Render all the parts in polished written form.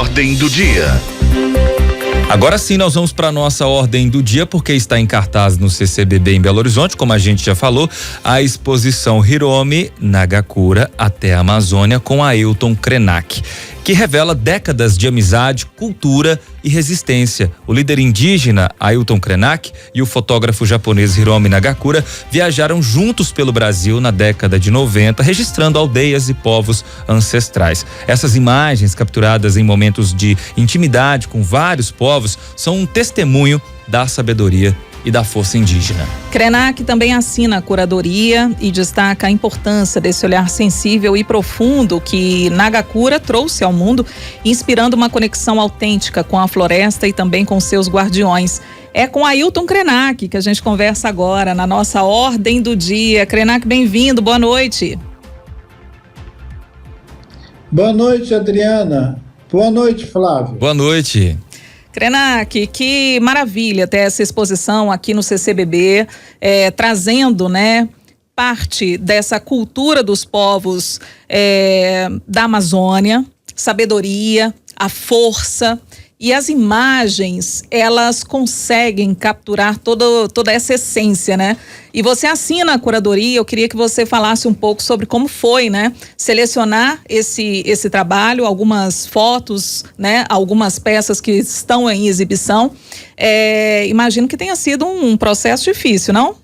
Ordem do Dia. Agora sim, nós vamos para nossa ordem do dia, porque está em cartaz no CCBB em Belo Horizonte, como a gente já falou, a exposição Hiromi Nagakura até a Amazônia com Ailton Krenak, que revela décadas de amizade, cultura e resistência. O líder indígena Ailton Krenak e o fotógrafo japonês Hiromi Nagakura viajaram juntos pelo Brasil na década de 90, registrando aldeias e povos ancestrais. Essas imagens, capturadas em momentos de intimidade com vários povos, são um testemunho da sabedoria e da força indígena. Krenak também assina a curadoria e destaca a importância desse olhar sensível e profundo que Nagakura trouxe ao mundo, inspirando uma conexão autêntica com a floresta e também com seus guardiões. É com Ailton Krenak que a gente conversa agora na nossa ordem do dia. Krenak, bem-vindo, boa noite. Boa noite, Adriana. Boa noite, Flávio. Boa noite. Krenak, que maravilha ter essa exposição aqui no CCBB, trazendo, né, parte dessa cultura dos povos da Amazônia, sabedoria, a força. E as imagens, elas conseguem capturar toda essa essência, né? E você assina a curadoria, eu queria que você falasse um pouco sobre como foi, né? Selecionar esse trabalho, algumas fotos, né? Algumas peças que estão em exibição. Imagino que tenha sido um processo difícil, não?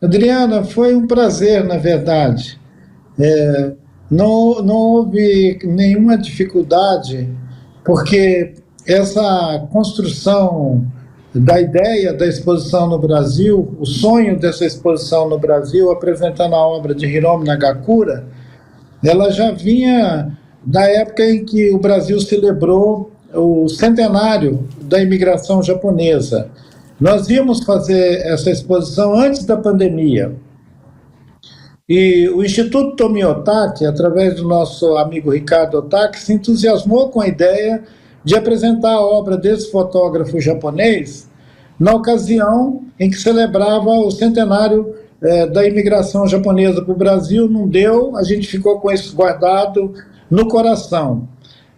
Adriana, foi um prazer, na verdade. Não houve nenhuma dificuldade, porque essa construção da ideia da exposição no Brasil, o sonho dessa exposição no Brasil, apresentando a obra de Hiromi Nagakura, ela já vinha da época em que o Brasil celebrou o centenário da imigração japonesa. Nós íamos fazer essa exposição antes da pandemia. E o Instituto Tomi Otaki, através do nosso amigo Ricardo Otaki, se entusiasmou com a ideia de apresentar a obra desse fotógrafo japonês na ocasião em que celebrava o centenário da imigração japonesa para o Brasil. Não deu, a gente ficou com isso guardado no coração.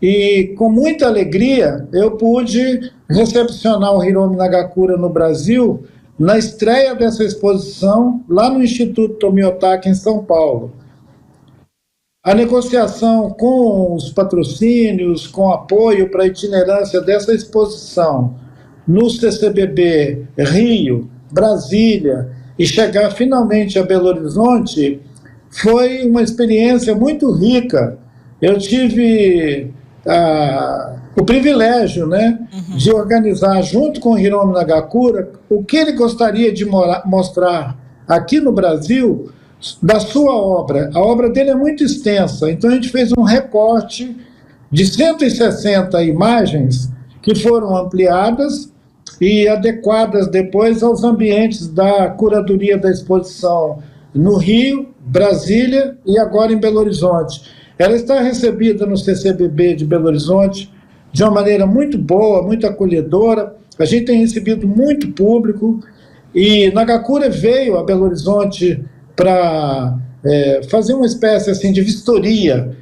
E com muita alegria eu pude recepcionar o Hiromi Nagakura no Brasil na estreia dessa exposição, lá no Instituto Tomi Otaki, em São Paulo. A negociação com os patrocínios, com apoio para a itinerância dessa exposição no CCBB Rio, Brasília, e chegar finalmente a Belo Horizonte, foi uma experiência muito rica. Eu tive o privilégio, né, de organizar junto com o Hiromi Nagakura o que ele gostaria de mostrar aqui no Brasil da sua obra. A obra dele é muito extensa, então a gente fez um recorte de 160 imagens que foram ampliadas e adequadas depois aos ambientes da curadoria da exposição no Rio, Brasília e agora em Belo Horizonte. Ela está recebida no CCBB de Belo Horizonte de uma maneira muito boa, muito acolhedora. A gente tem recebido muito público e Nagakura veio a Belo Horizonte para fazer uma espécie assim, de vistoria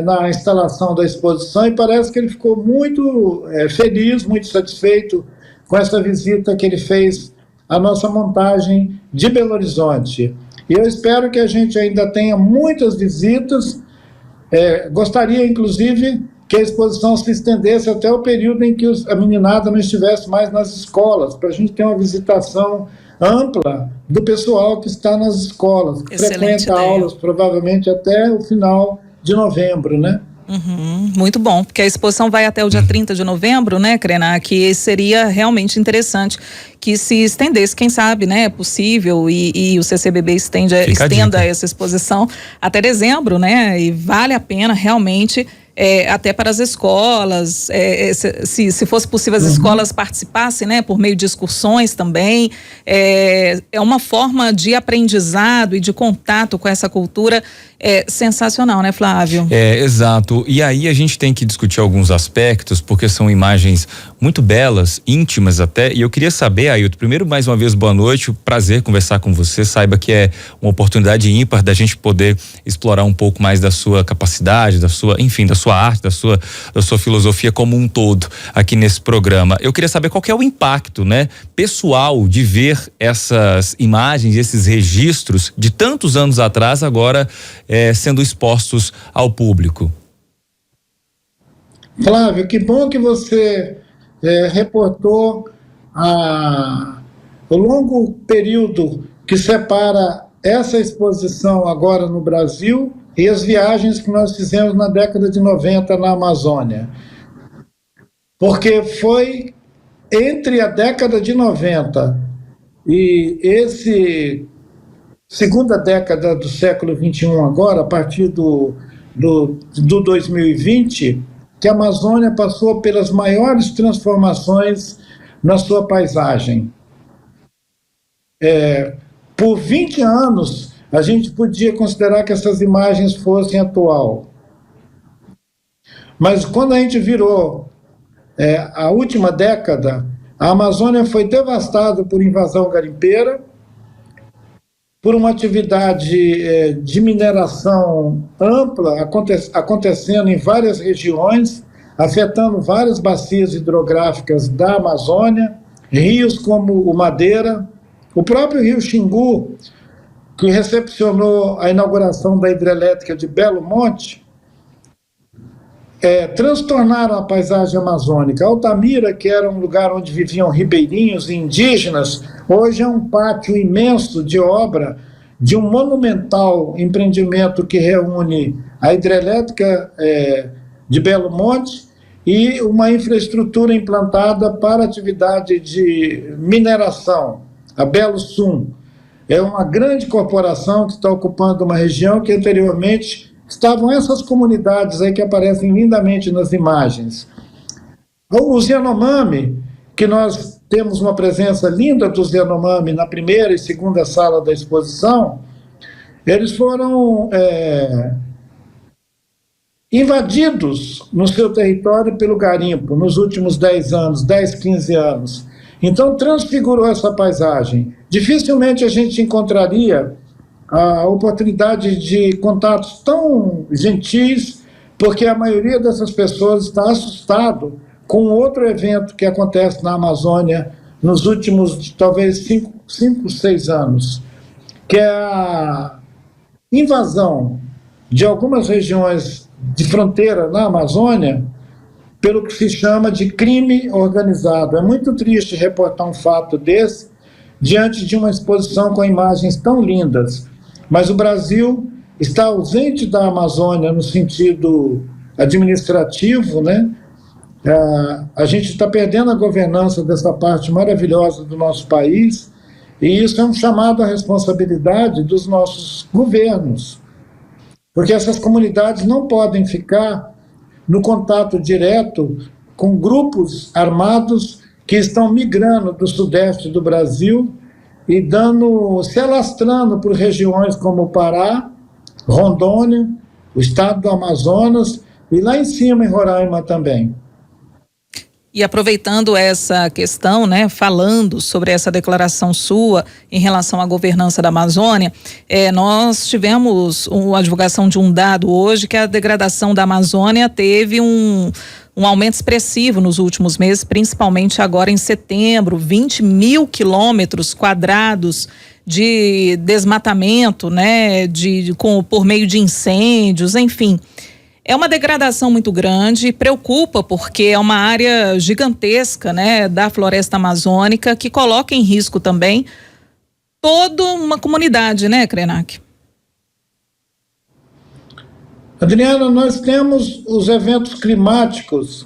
na instalação da exposição, e parece que ele ficou muito feliz, muito satisfeito com essa visita que ele fez à nossa montagem de Belo Horizonte. E eu espero que a gente ainda tenha muitas visitas. Gostaria, inclusive, que a exposição se estendesse até o período em que a meninada não estivesse mais nas escolas, para a gente ter uma visitação ampla do pessoal que está nas escolas, que frequenta aulas, provavelmente até o final de novembro, né? Muito bom, porque a exposição vai até o dia 30 de novembro, né, Krenak? Que seria realmente interessante que se estendesse, quem sabe, né, é possível, e o CCBB estenda essa exposição até dezembro, né, e vale a pena realmente, até para as escolas, se fosse possível as escolas participassem, né, por meio de excursões também. É uma forma de aprendizado e de contato com essa cultura é sensacional, né, Flávio? Exato. E aí a gente tem que discutir alguns aspectos, porque são imagens muito belas, íntimas até, e eu queria saber, Ailton, primeiro, mais uma vez, boa noite, prazer conversar com você, saiba que é uma oportunidade ímpar da gente poder explorar um pouco mais da sua capacidade, da sua arte, da sua filosofia como um todo aqui nesse programa. Eu queria saber qual que é o impacto, né, pessoal de ver essas imagens, esses registros de tantos anos atrás, agora sendo expostos ao público. Flávio, que bom que você reportou o longo período que separa essa exposição agora no Brasil e as viagens que nós fizemos na década de 90 na Amazônia. Porque foi entre a década de 90 e esse segunda década do século XXI agora, a partir do 2020, que a Amazônia passou pelas maiores transformações na sua paisagem. Por 20 anos, a gente podia considerar que essas imagens fossem atual. Mas quando a gente virou a última década, a Amazônia foi devastada por invasão garimpeira, por uma atividade de mineração ampla acontecendo em várias regiões, afetando várias bacias hidrográficas da Amazônia, rios como o Madeira, o próprio rio Xingu, que recepcionou a inauguração da hidrelétrica de Belo Monte, transtornaram a paisagem amazônica. Altamira, que era um lugar onde viviam ribeirinhos e indígenas, hoje é um pátio imenso de obra de um monumental empreendimento que reúne a hidrelétrica de Belo Monte e uma infraestrutura implantada para atividade de mineração, a Belo Sum. É uma grande corporação que está ocupando uma região que anteriormente estavam essas comunidades aí que aparecem lindamente nas imagens. Os Yanomami, que nós temos uma presença linda dos Yanomami na primeira e segunda sala da exposição, eles foram invadidos no seu território pelo garimpo nos últimos 10 anos, 10, 15 anos. Então transfigurou essa paisagem. Dificilmente a gente encontraria a oportunidade de contatos tão gentis, porque a maioria dessas pessoas está assustado com outro evento que acontece na Amazônia nos últimos, talvez, 5, 6 anos, que é a invasão de algumas regiões de fronteira na Amazônia pelo que se chama de crime organizado. É muito triste reportar um fato desse diante de uma exposição com imagens tão lindas. Mas o Brasil está ausente da Amazônia no sentido administrativo, né? A gente está perdendo a governança dessa parte maravilhosa do nosso país, e isso é um chamado à responsabilidade dos nossos governos, porque essas comunidades não podem ficar no contato direto com grupos armados que estão migrando do sudeste do Brasil e se alastrando por regiões como o Pará, Rondônia, o estado do Amazonas e lá em cima em Roraima também. E aproveitando essa questão, né, falando sobre essa declaração sua em relação à governança da Amazônia, nós tivemos a divulgação de um dado hoje que a degradação da Amazônia teve um aumento expressivo nos últimos meses, principalmente agora em setembro, 20 mil quilômetros quadrados de desmatamento, né, por meio de incêndios, enfim. É uma degradação muito grande, preocupa porque é uma área gigantesca, né, da floresta amazônica que coloca em risco também toda uma comunidade, né, Krenak? Adriana, nós temos os eventos climáticos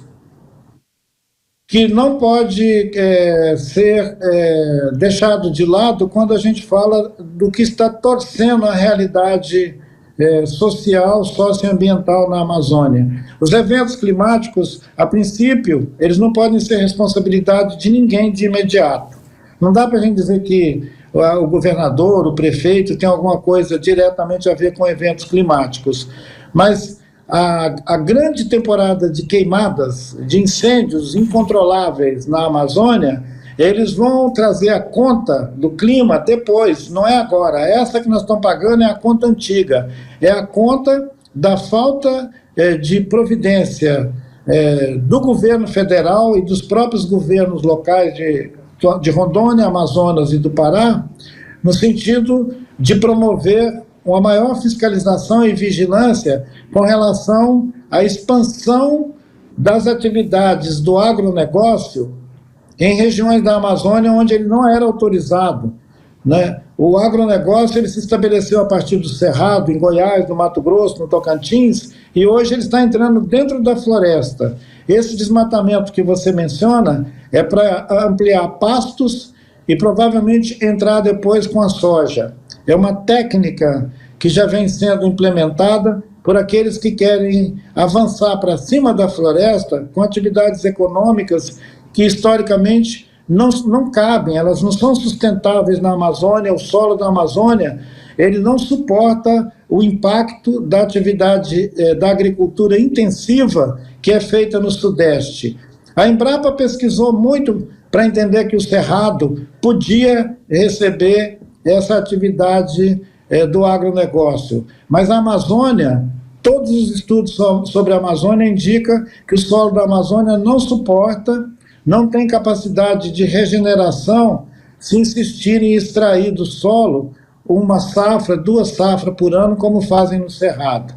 que não pode ser deixado de lado quando a gente fala do que está torcendo a realidade social, socioambiental na Amazônia. Os eventos climáticos, a princípio, eles não podem ser responsabilidade de ninguém de imediato. Não dá para a gente dizer que o governador, o prefeito tem alguma coisa diretamente a ver com eventos climáticos. Mas a grande temporada de queimadas, de incêndios incontroláveis na Amazônia, eles vão trazer a conta do clima depois, não é agora. Essa que nós estamos pagando é a conta antiga, é a conta da falta de providência do governo federal e dos próprios governos locais de Rondônia, Amazonas e do Pará, no sentido de promover uma maior fiscalização e vigilância com relação à expansão das atividades do agronegócio em regiões da Amazônia onde ele não era autorizado, né? O agronegócio ele se estabeleceu a partir do Cerrado, em Goiás, no Mato Grosso, no Tocantins, e hoje ele está entrando dentro da floresta. Esse desmatamento que você menciona é para ampliar pastos e provavelmente entrar depois com a soja. É uma técnica que já vem sendo implementada por aqueles que querem avançar para cima da floresta com atividades econômicas que historicamente não cabem, elas não são sustentáveis na Amazônia. O solo da Amazônia ele não suporta o impacto da atividade da agricultura intensiva que é feita no Sudeste. A Embrapa pesquisou muito para entender que o Cerrado podia receber essa atividade do agronegócio, mas a Amazônia, todos os estudos sobre a Amazônia indicam que o solo da Amazônia não suporta, não tem capacidade de regeneração se insistir em extrair do solo uma safra, 2 safras por ano, como fazem no Cerrado.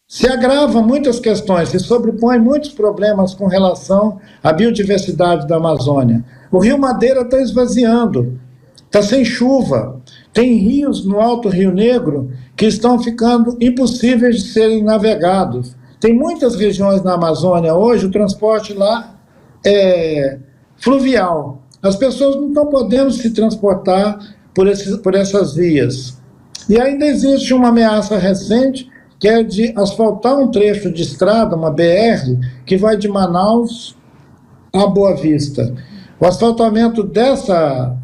Se agravam muitas questões, se sobrepõem muitos problemas com relação à biodiversidade da Amazônia. O Rio Madeira está esvaziando, está sem chuva. Tem rios no Alto Rio Negro que estão ficando impossíveis de serem navegados. Tem muitas regiões na Amazônia hoje, o transporte lá é fluvial. As pessoas não estão podendo se transportar por essas vias. E ainda existe uma ameaça recente, que é de asfaltar um trecho de estrada, uma BR, que vai de Manaus a Boa Vista. O asfaltamento dessa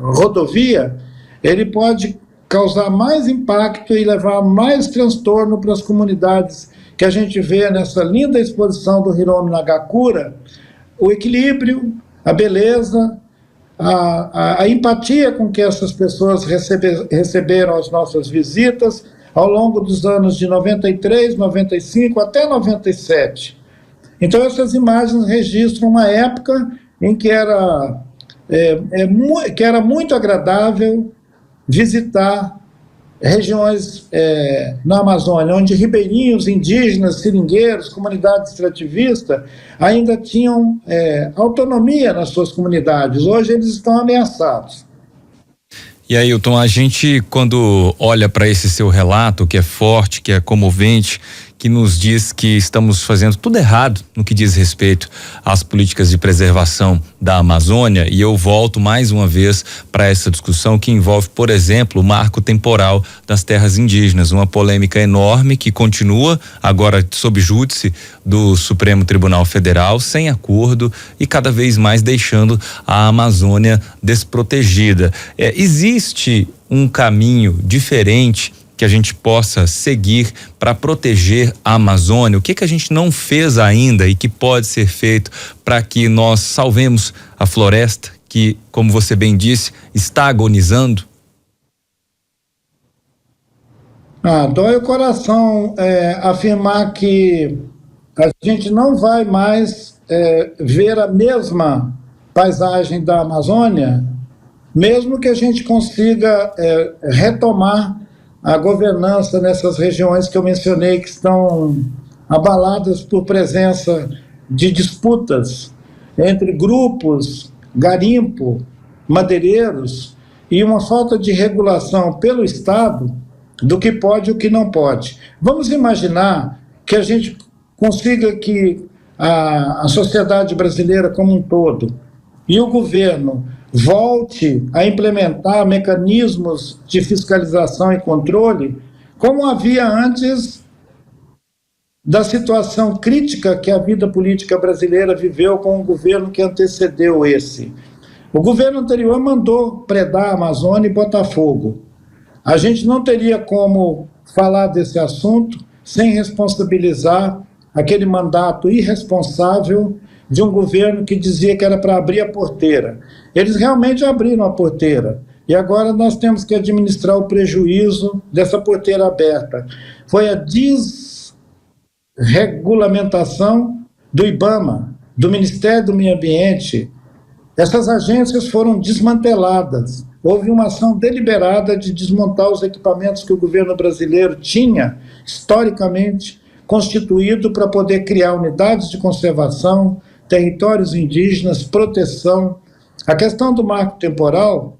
rodovia, ele pode causar mais impacto e levar mais transtorno para as comunidades que a gente vê nessa linda exposição do Hiromi Nagakura, o equilíbrio, a beleza, a empatia com que essas pessoas receberam as nossas visitas ao longo dos anos de 93, 95 até 97. Então essas imagens registram uma época em que era muito agradável visitar regiões na Amazônia, onde ribeirinhos, indígenas, seringueiros, comunidade extrativista ainda tinham autonomia nas suas comunidades. Hoje eles estão ameaçados. E aí, Ailton, a gente, quando olha para esse seu relato, que é forte, que é comovente, que nos diz que estamos fazendo tudo errado no que diz respeito às políticas de preservação da Amazônia, e eu volto mais uma vez para essa discussão que envolve, por exemplo, o marco temporal das terras indígenas, uma polêmica enorme que continua agora sob júdice do Supremo Tribunal Federal, sem acordo e cada vez mais deixando a Amazônia desprotegida. Existe um caminho diferente que a gente possa seguir para proteger a Amazônia? O que a gente não fez ainda e que pode ser feito para que nós salvemos a floresta que, como você bem disse, está agonizando? Dói o coração afirmar que a gente não vai mais ver a mesma paisagem da Amazônia, mesmo que a gente consiga retomar a governança nessas regiões que eu mencionei, que estão abaladas por presença de disputas entre grupos, garimpo, madeireiros, e uma falta de regulação pelo Estado do que pode e o que não pode. Vamos imaginar que a gente consiga que a sociedade brasileira como um todo e o governo volte a implementar mecanismos de fiscalização e controle, como havia antes da situação crítica que a vida política brasileira viveu com o governo que antecedeu esse. O governo anterior mandou predar a Amazônia e botar fogo. A gente não teria como falar desse assunto sem responsabilizar aquele mandato irresponsável de um governo que dizia que era para abrir a porteira. Eles realmente abriram a porteira. E agora nós temos que administrar o prejuízo dessa porteira aberta. Foi a desregulamentação do IBAMA, do Ministério do Meio Ambiente. Essas agências foram desmanteladas. Houve uma ação deliberada de desmontar os equipamentos que o governo brasileiro tinha, historicamente, constituído para poder criar unidades de conservação, territórios indígenas, proteção. A questão do marco temporal,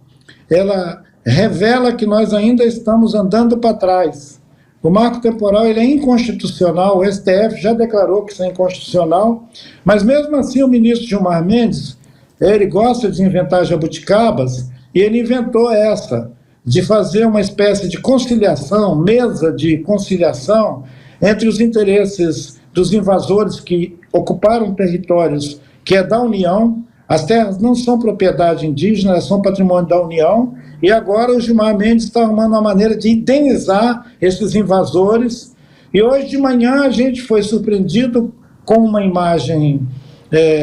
ela revela que nós ainda estamos andando para trás. O marco temporal ele é inconstitucional, o STF já declarou que isso é inconstitucional, mas mesmo assim o ministro Gilmar Mendes, ele gosta de inventar jabuticabas, e ele inventou essa, de fazer uma espécie de conciliação, mesa de conciliação, entre os interesses dos invasores que ocuparam territórios que é da União. As terras não são propriedade indígena, elas são patrimônio da União, e agora o Gilmar Mendes está arrumando uma maneira de indenizar esses invasores. E hoje de manhã a gente foi surpreendido com uma imagem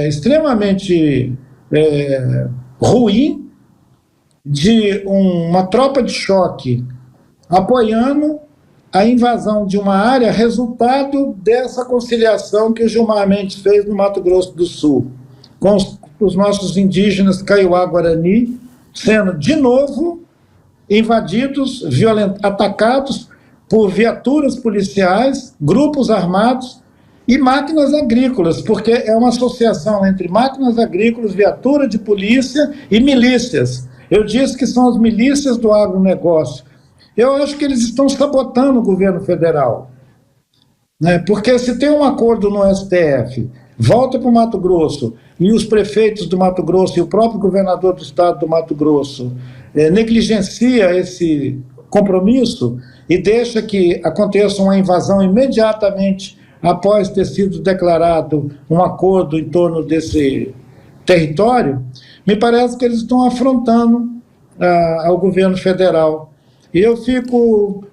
extremamente ruim de uma tropa de choque apoiando a invasão de uma área, resultado dessa conciliação que o Gilmar Mendes fez no Mato Grosso do Sul, com os nossos indígenas Kaiowá-Guarani sendo, de novo, invadidos, atacados por viaturas policiais, grupos armados e máquinas agrícolas, porque é uma associação entre máquinas agrícolas, viatura de polícia e milícias. Eu disse que são as milícias do agronegócio. Eu acho que eles estão sabotando o governo federal, né? Porque se tem um acordo no STF, volta para o Mato Grosso, e os prefeitos do Mato Grosso e o próprio governador do estado do Mato Grosso negligencia esse compromisso e deixa que aconteça uma invasão imediatamente após ter sido declarado um acordo em torno desse território, me parece que eles estão afrontando ao governo federal. E eu fico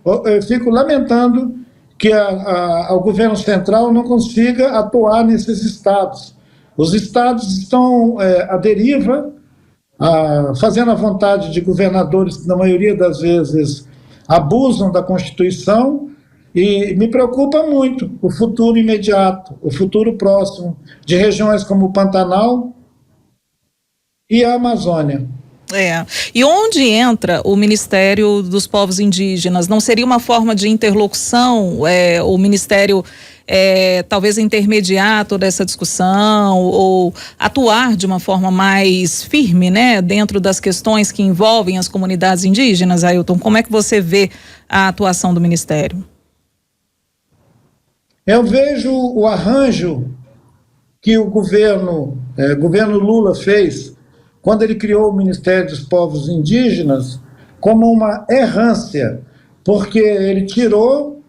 lamentando que o governo central não consiga atuar nesses estados. Os estados estão à deriva, fazendo a vontade de governadores que, na maioria das vezes, abusam da Constituição, e me preocupa muito o futuro imediato, o futuro próximo, de regiões como o Pantanal e a Amazônia. E onde entra o Ministério dos Povos Indígenas? Não seria uma forma de interlocução, o Ministério talvez intermediar toda essa discussão ou atuar de uma forma mais firme, né, dentro das questões que envolvem as comunidades indígenas, Ailton? Como é que você vê a atuação do Ministério? Eu vejo o arranjo que o governo Lula fez quando ele criou o Ministério dos Povos Indígenas como uma errância, porque ele tirou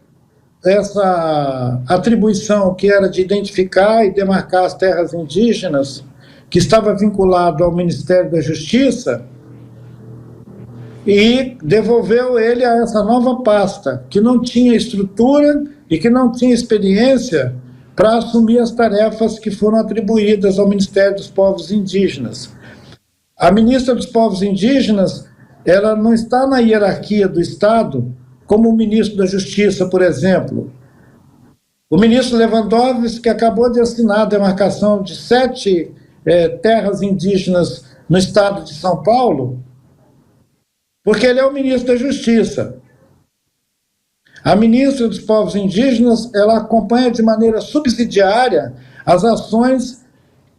essa atribuição que era de identificar e demarcar as terras indígenas, que estava vinculado ao Ministério da Justiça, e devolveu ele a essa nova pasta, que não tinha estrutura e que não tinha experiência para assumir as tarefas que foram atribuídas ao Ministério dos Povos Indígenas. A ministra dos Povos Indígenas, ela não está na hierarquia do Estado, como o ministro da Justiça, por exemplo. O ministro Lewandowski acabou de assinar a demarcação de 7 terras indígenas no estado de São Paulo, porque ele é o ministro da Justiça. A ministra dos Povos Indígenas, ela acompanha de maneira subsidiária as ações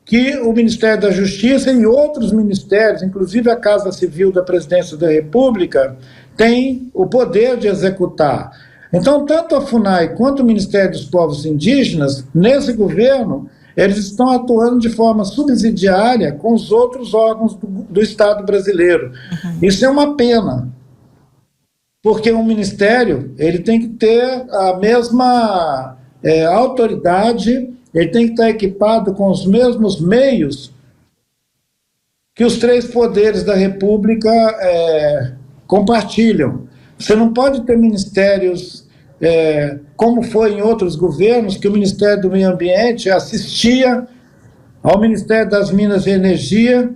que o Ministério da Justiça e outros ministérios, inclusive a Casa Civil da Presidência da República, têm o poder de executar. Então, tanto a FUNAI quanto o Ministério dos Povos Indígenas, nesse governo, eles estão atuando de forma subsidiária com os outros órgãos do Estado brasileiro. Uhum. Isso é uma pena, porque um ministério ele tem que ter a mesma autoridade, ele tem que estar equipado com os mesmos meios que os três poderes da República compartilham. Você não pode ter ministérios, como foi em outros governos, que o Ministério do Meio Ambiente assistia ao Ministério das Minas e Energia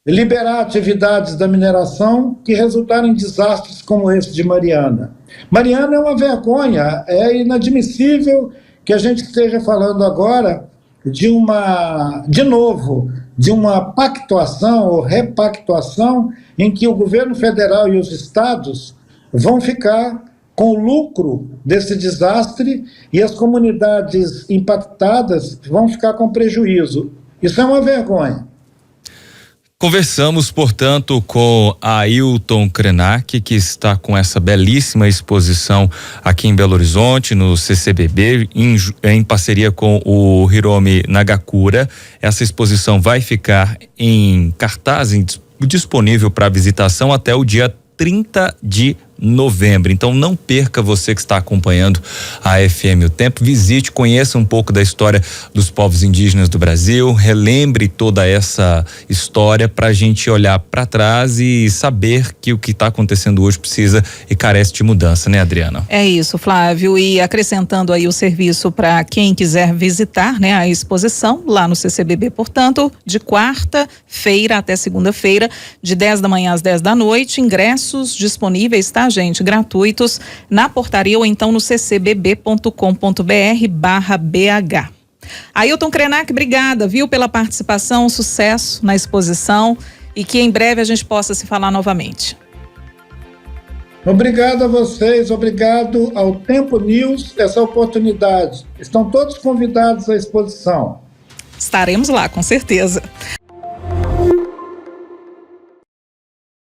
liberar atividades da mineração que resultaram em desastres como esse de Mariana. Mariana é uma vergonha, é inadmissível que a gente esteja falando agora de uma pactuação ou repactuação em que o governo federal e os estados vão ficar com o lucro desse desastre e as comunidades impactadas vão ficar com prejuízo. Isso é uma vergonha. Conversamos, portanto, com Ailton Krenak, que está com essa belíssima exposição aqui em Belo Horizonte, no CCBB, em parceria com o Hiromi Nagakura. Essa exposição vai ficar em cartaz, disponível para visitação até o dia 30 de novembro. Então não perca, você que está acompanhando a FM O Tempo, visite, conheça um pouco da história dos povos indígenas do Brasil, relembre toda essa história para a gente olhar para trás e saber que o que está acontecendo hoje precisa e carece de mudança, né, Adriana? É isso, Flávio, e acrescentando aí o serviço para quem quiser visitar, né, a exposição lá no CCBB, portanto, de quarta-feira até segunda-feira, de 10 da manhã às 10 da noite, ingressos disponíveis, tá, gente, gratuitos na portaria ou então no ccbb.com.br/BH. Ailton Krenak, obrigada, viu, pela participação, sucesso na exposição e que em breve a gente possa se falar novamente. Obrigado a vocês, obrigado ao Tempo News, essa oportunidade. Estão todos convidados à exposição. Estaremos lá, com certeza.